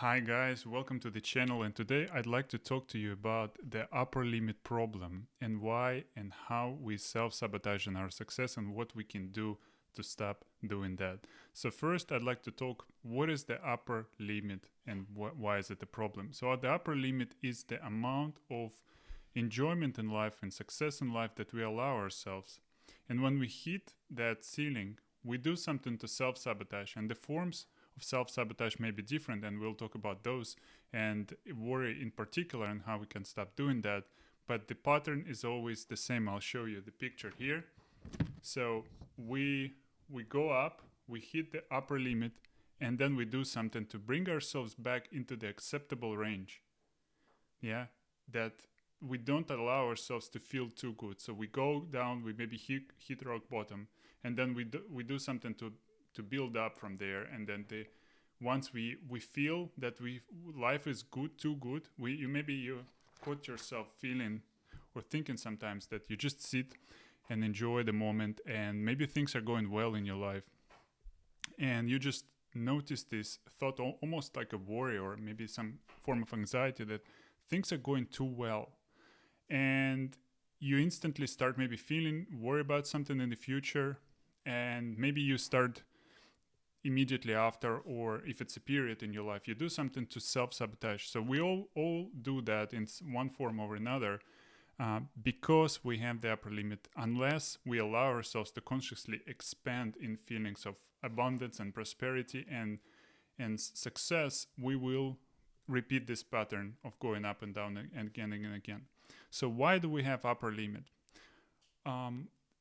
Hi guys, welcome to the channel, and today I'd like to talk to you about the upper limit problem and why and how we self-sabotage in our success and what we can do to stop doing that. So first I'd like to talk what is the upper limit and why is it a problem. So the upper limit is the amount of enjoyment in life and success in life that we allow ourselves. And when we hit that ceiling, we do something to self-sabotage, and the forms of self-sabotage may be different, and we'll talk about those and worry in particular and how we can stop doing that. But the pattern is always the same. I'll show you the picture here. So we go up, we hit the upper limit, and then we do something to bring ourselves back into the acceptable range. Yeah, that we don't allow ourselves to feel too good. So we go down, we maybe hit rock bottom, and then we do something to build up from there. And then once we feel that life is good, too good, you caught yourself feeling or thinking sometimes that you just sit and enjoy the moment, and maybe things are going well in your life, and you just notice this thought, almost like a worry or maybe some form of anxiety, that things are going too well, and you instantly start maybe feeling worry about something in the future, and maybe you start immediately after, or if it's a period in your life, you do something to self-sabotage. So we all do that in one form or another, because we have the upper limit. Unless we allow ourselves to consciously expand in feelings of abundance and prosperity and success, we will repeat this pattern of going up and down and again and again. So why do we have upper limit?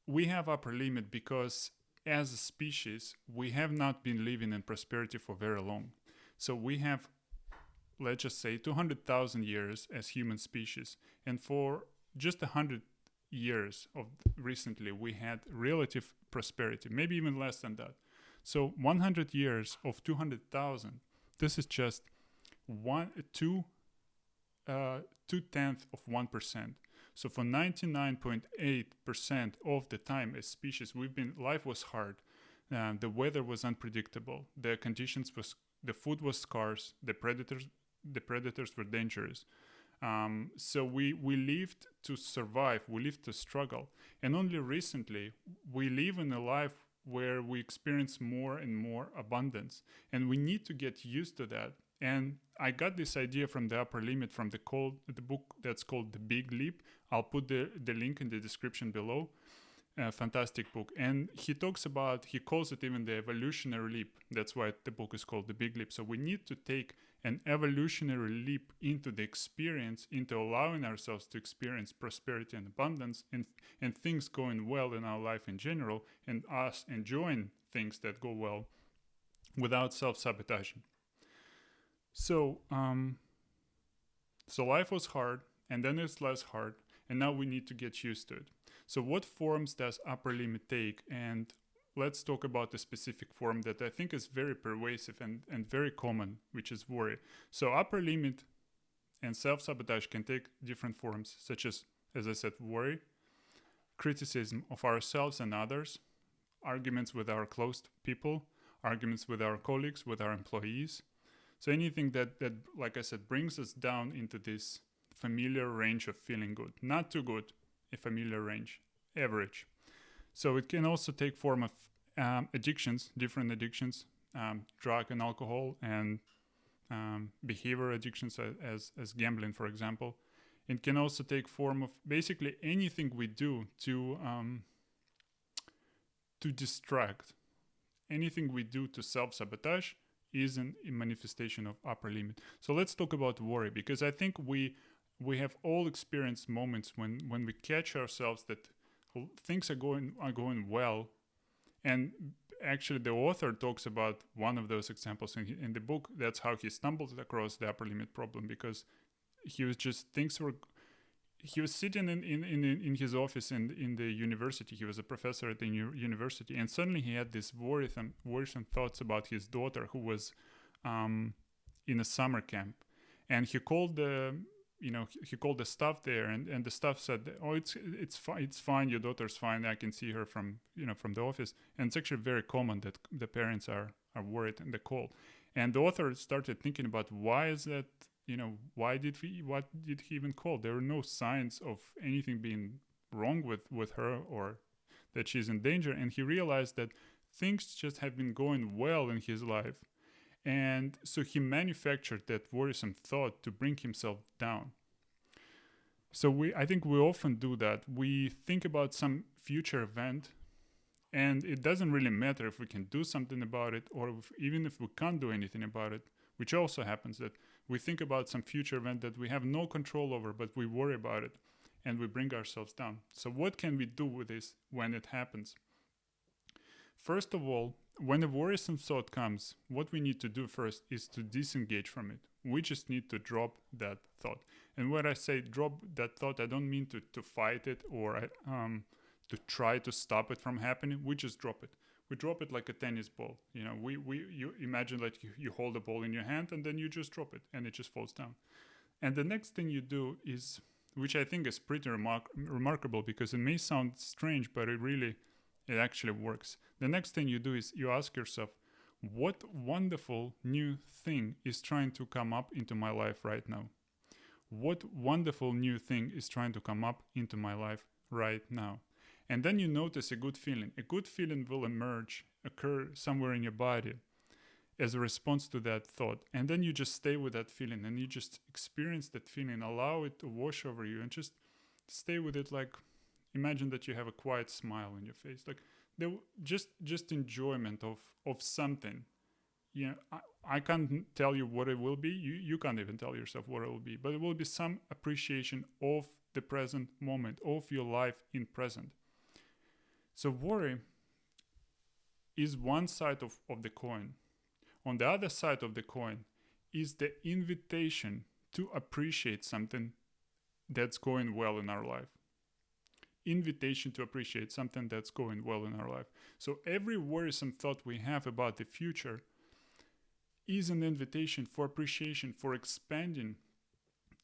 We have upper limit because as a species, we have not been living in prosperity for very long. So we have, let's just say, 200,000 years as human species. And for just 100 years of recently, we had relative prosperity, maybe even less than that. So 100 years of 200,000, this is just 2/10 of 1%. So for 99.8% of the time as species, life was hard. The weather was unpredictable. The food was scarce. The predators were dangerous. So we lived to survive. We lived to struggle. And only recently, we live in a life where we experience more and more abundance. And we need to get used to that. And I got this idea from the upper limit from the book that's called The Big Leap. I'll put the link in the description below. Fantastic book. And he calls it even the evolutionary leap. That's why the book is called The Big Leap. So we need to take an evolutionary leap into the experience, into allowing ourselves to experience prosperity and abundance and things going well in our life in general, and us enjoying things that go well without self-sabotaging. So life was hard, and then it's less hard, and now we need to get used to it. So what forms does upper limit take? And let's talk about a specific form that I think is very pervasive and very common, which is worry. So upper limit and self-sabotage can take different forms, such as I said, worry, criticism of ourselves and others, arguments with our close people, arguments with our colleagues, with our employees. So anything that, like I said, brings us down into this familiar range of feeling good. Not too good, a familiar range, average. So it can also take form of addictions, different addictions, drug and alcohol, and behavior addictions as gambling, for example. It can also take form of basically anything we do to distract. Anything we do to self-sabotage is a manifestation of upper limit. So let's talk about worry, because I think we have all experienced moments when we catch ourselves that things are going well, and actually the author talks about one of those examples in the book. That's how he stumbled across the upper limit problem, because he was sitting in his office in the university. He was a professor at the university, and suddenly he had these worrisome thoughts about his daughter, who was in a summer camp. And he called the staff there, and the staff said, "Oh, it's fine. Your daughter's fine. I can see her from the office." And it's actually very common that the parents are worried in the call. And the author started thinking about why is that, what did he even call? There were no signs of anything being wrong with her or that she's in danger. And he realized that things just have been going well in his life. And so he manufactured that worrisome thought to bring himself down. So I think we often do that. We think about some future event, and it doesn't really matter if we can do something about it or even if we can't do anything about it, which also happens, that we think about some future event that we have no control over, but we worry about it and we bring ourselves down. So what can we do with this when it happens? First of all, when a worrisome thought comes, what we need to do first is to disengage from it. We just need to drop that thought. And when I say drop that thought, I don't mean to fight it or to try to stop it from happening. We just drop it. We drop it like a tennis ball. You imagine like you hold a ball in your hand and then you just drop it and it just falls down. And the next thing you do is, which I think is pretty remarkable because it may sound strange, but it actually works. The next thing you do is you ask yourself, what wonderful new thing is trying to come up into my life right now? What wonderful new thing is trying to come up into my life right now? And then you notice a good feeling. A good feeling will occur somewhere in your body as a response to that thought. And then you just stay with that feeling and you just experience that feeling, allow it to wash over you and just stay with it. Like, imagine that you have a quiet smile on your face. Like, just enjoyment of something. I can't tell you what it will be. You can't even tell yourself what it will be, but it will be some appreciation of the present moment, of your life in present. So worry is one side of the coin. On the other side of the coin is the invitation to appreciate something that's going well in our life. Invitation to appreciate something that's going well in our life. So every worrisome thought we have about the future is an invitation for appreciation, for expanding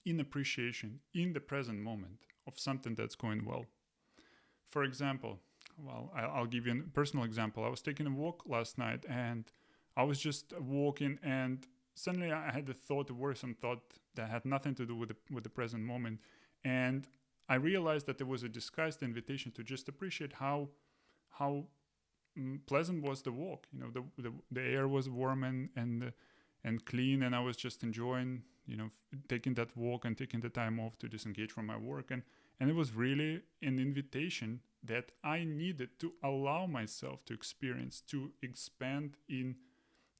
in appreciation in the present moment of something that's going well. For example, I'll give you a personal example. I was taking a walk last night and I was just walking and suddenly I had a worrisome thought that had nothing to do with the present moment. And I realized that there was a disguised invitation to just appreciate how pleasant was the walk. The air was warm and clean, and I was just enjoying, taking that walk and taking the time off to disengage from my work. And it was really an invitation that I needed to allow myself to experience, to expand in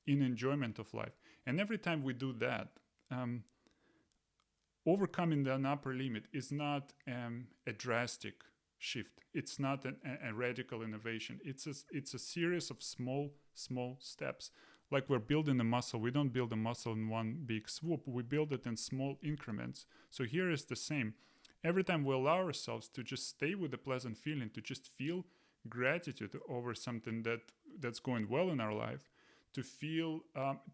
enjoyment of life. And every time we do that, overcoming the upper limit is not a drastic shift. It's not a radical innovation. It's a series of small steps. Like we're building a muscle. We don't build a muscle in one big swoop. We build it in small increments. So here is the same. Every time we allow ourselves to just stay with the pleasant feeling, to just feel gratitude over something that's going well in our life, to feel,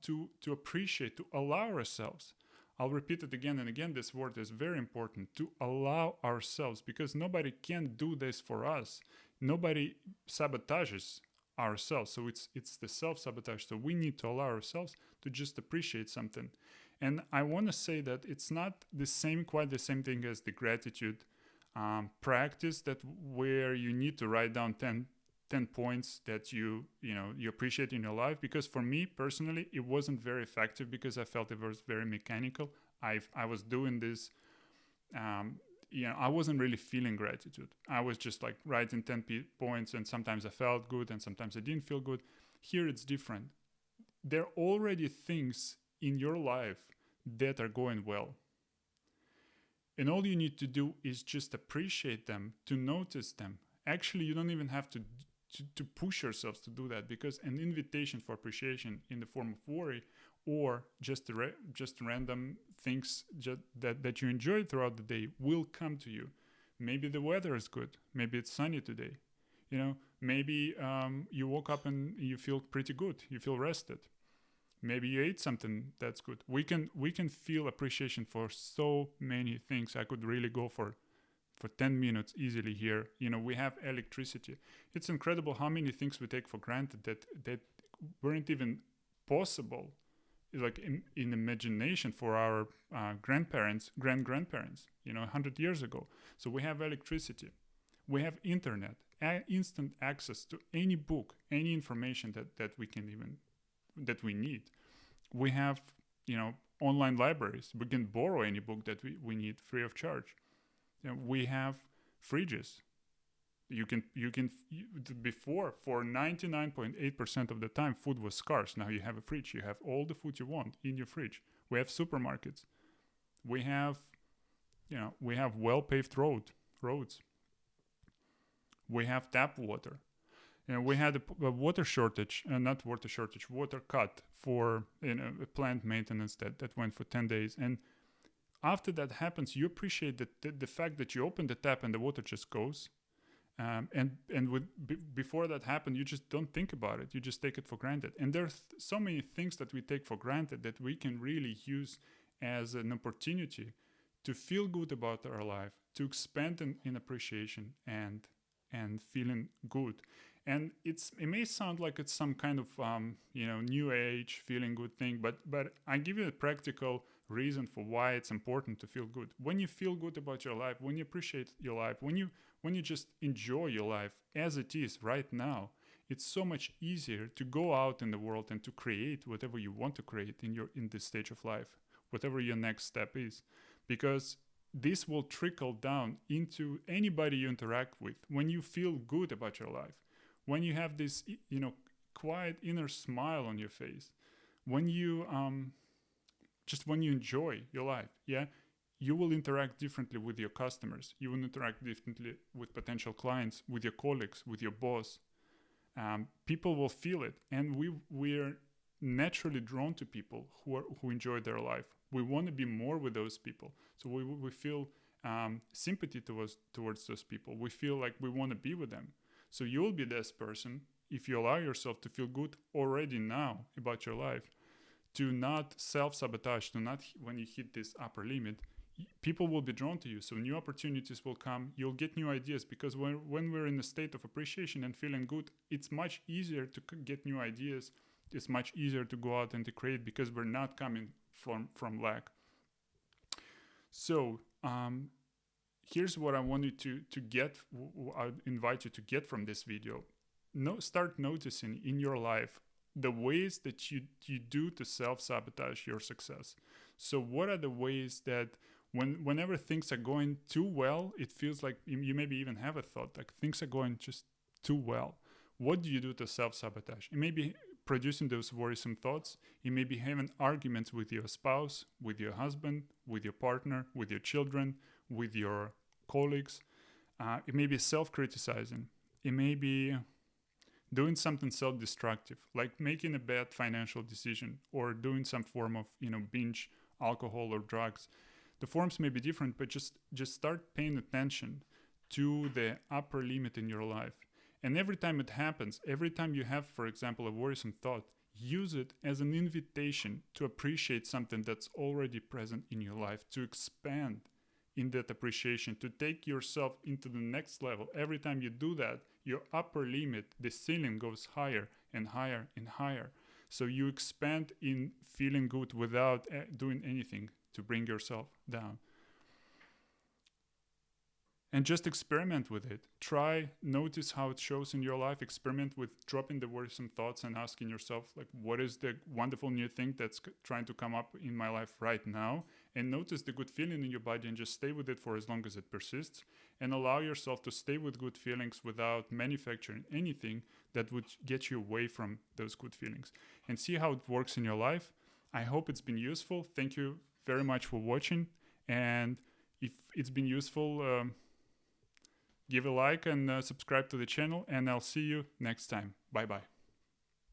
to appreciate, to allow ourselves. I'll repeat it again and again. This word is very important, to allow ourselves, because nobody can do this for us. Nobody sabotages ourselves. So it's the self-sabotage. So we need to allow ourselves to just appreciate something. And I want to say that it's not quite the same thing as the gratitude practice, that where you need to write down 10 points that you appreciate in your life. Because for me personally, it wasn't very effective because I felt it was very mechanical. I was doing this, I wasn't really feeling gratitude. I was just like writing 10 points, and sometimes I felt good and sometimes I didn't feel good. Here it's different. There are already things in your life that are going well. And all you need to do is just appreciate them, to notice them. Actually, you don't even have to push yourselves to do that, because an invitation for appreciation in the form of worry or just random things that you enjoy throughout the day will come to you. Maybe the weather is good. Maybe it's sunny today. Maybe you woke up and you feel pretty good. You feel rested. Maybe you ate something that's good. We can feel appreciation for so many things. I could really go for 10 minutes easily here. We have electricity. It's incredible how many things we take for granted that weren't even possible like in imagination for our grandparents, grandparents, 100 years ago. So we have electricity, we have internet, instant access to any book, any information that we need. We have, online libraries. We can borrow any book that we need free of charge. We have fridges. Before, for 99.8% of the time, food was scarce. Now you have a fridge. You have all the food you want in your fridge. We have supermarkets. We have well-paved roads. We have tap water. We had a water shortage, not water shortage, water cut for a plant maintenance that went for 10 days. And after that happens, you appreciate the fact that you open the tap and the water just goes. Before that happened, you just don't think about it. You just take it for granted. And there's so many things that we take for granted that we can really use as an opportunity to feel good about our life, to expand in appreciation and feeling good. And it may sound like it's some kind of new age feeling good thing, but I give you a practical reason for why it's important to feel good. When you feel good about your life, when you appreciate your life, when you just enjoy your life as it is right now, it's so much easier to go out in the world and to create whatever you want to create in this stage of life, whatever your next step is, because this will trickle down into anybody you interact with. When you feel good about your life, when you have this quiet inner smile on your face, when you when you enjoy your life, you will interact differently with your customers. You will interact differently with potential clients, with your colleagues, with your boss. People will feel it, and we're naturally drawn to people who enjoy their life. We want to be more with those people, so we feel sympathy towards those people. We feel like we want to be with them. So you'll be this person if you allow yourself to feel good already now about your life, to not self-sabotage, to not, when you hit this upper limit, people will be drawn to you. So new opportunities will come. You'll get new ideas, because when we're in a state of appreciation and feeling good, it's much easier to get new ideas. It's much easier to go out and to create, because we're not coming from lack. So here's what I want you to get. I invite you to get from this video. Start noticing in your life the ways that you do to self-sabotage your success. So what are the ways that whenever things are going too well, it feels like you maybe even have a thought like things are going just too well. What do you do to self-sabotage? It may be producing those worrisome thoughts. It may be having arguments with your spouse, with your husband, with your partner, with your children, with your colleagues. It may be self-criticizing. It may be doing something self-destructive, like making a bad financial decision or doing some form of binge alcohol or drugs. The forms may be different, but just start paying attention to the upper limit in your life. And every time it happens, every time you have, for example, a worrisome thought, use it as an invitation to appreciate something that's already present in your life, to expand in that appreciation, to take yourself into the next level. Every time you do that, your upper limit, the ceiling, goes higher and higher and higher. So you expand in feeling good without doing anything to bring yourself down. And just experiment with it. Notice how it shows in your life. Experiment with dropping the worrisome thoughts and asking yourself, like, what is the wonderful new thing that's trying to come up in my life right now? And notice the good feeling in your body and just stay with it for as long as it persists. And allow yourself to stay with good feelings without manufacturing anything that would get you away from those good feelings. And see how it works in your life. I hope it's been useful. Thank you very much for watching. And if it's been useful, give a like and subscribe to the channel, and I'll see you next time. Bye-bye.